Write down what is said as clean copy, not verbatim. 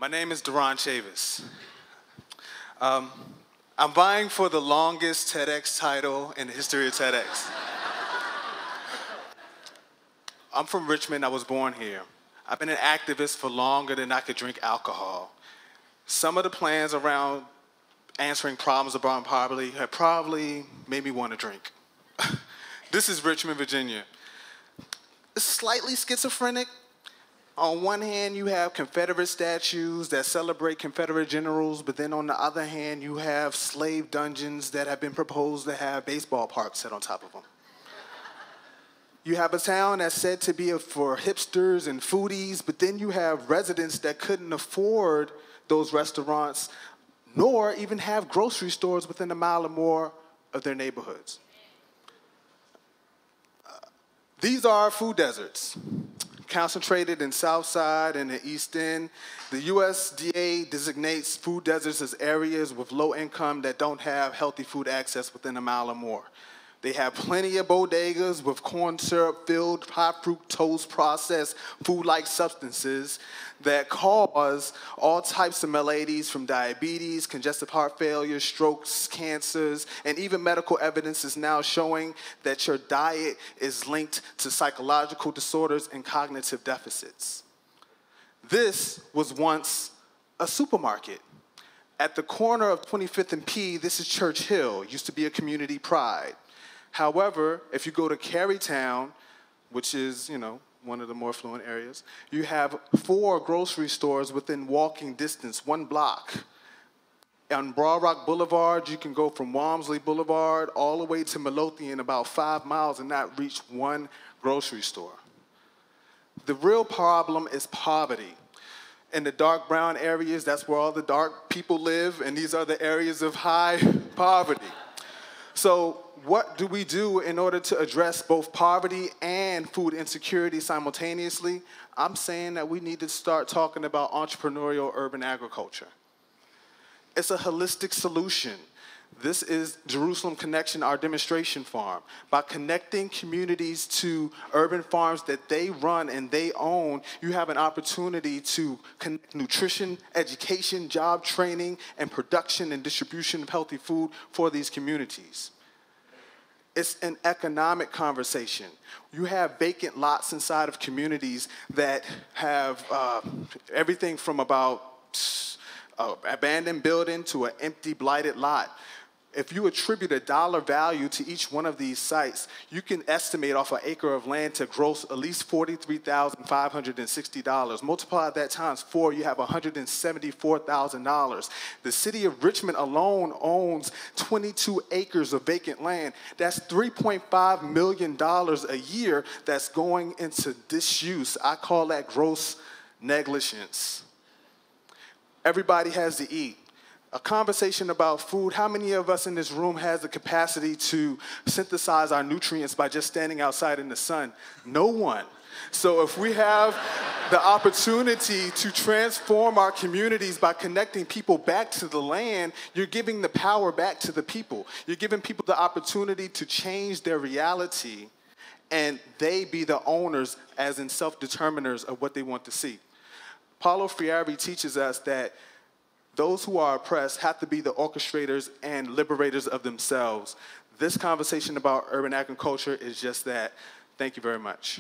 My name is Duran Chavis. I'm vying for the longest TEDx title in the history of TEDx. I'm from Richmond. I was born here. I've been an activist for longer than I could drink alcohol. Some of the plans around answering problems about poverty have probably made me want to drink. This is Richmond, Virginia. It's slightly schizophrenic. On one hand, you have Confederate statues that celebrate Confederate generals, but then on the other hand, you have slave dungeons that have been proposed to have baseball parks set on top of them. You have a town that's said to be for hipsters and foodies, but then you have residents that couldn't afford those restaurants, nor even have grocery stores within a mile or more of their neighborhoods. These are food deserts, concentrated in South Side and the East End. The USDA designates food deserts as areas with low income that don't have healthy food access within a mile or more. They have plenty of bodegas with corn syrup-filled, high fructose processed food-like substances that cause all types of maladies from diabetes, congestive heart failure, strokes, cancers, and even medical evidence is now showing that your diet is linked to psychological disorders and cognitive deficits. This was once a supermarket. At the corner of 25th and P, this is Church Hill. It used to be a community pride. However, if you go to Carytown, which is, one of the more affluent areas, you have 4 grocery stores within walking distance, 1 block. On Broad Rock Boulevard, you can go from Walmsley Boulevard all the way to Midlothian about 5 miles and not reach 1 grocery store. The real problem is poverty. In the dark brown areas, that's where all the dark people live, and these are the areas of high poverty. So what do we do in order to address both poverty and food insecurity simultaneously? I'm saying that we need to start talking about entrepreneurial urban agriculture. It's a holistic solution. This is Jerusalem Connection, our demonstration farm. By connecting communities to urban farms that they run and they own, you have an opportunity to connect nutrition, education, job training, and production and distribution of healthy food for these communities. It's an economic conversation. You have vacant lots inside of communities that have everything from about an abandoned building to an empty, blighted lot. If you attribute a dollar value to each one of these sites, you can estimate off an acre of land to gross at least $43,560. Multiply that times 4, you have $174,000. The city of Richmond alone owns 22 acres of vacant land. That's $3.5 million a year that's going into disuse. I call that gross negligence. Everybody has to eat. A conversation about food, how many of us in this room has the capacity to synthesize our nutrients by just standing outside in the sun? No one. So if we have the opportunity to transform our communities by connecting people back to the land, you're giving the power back to the people. You're giving people the opportunity to change their reality and they be the owners, as in self-determiners of what they want to see. Paulo Freire teaches us that those who are oppressed have to be the orchestrators and liberators of themselves. This conversation about urban agriculture is just that. Thank you very much.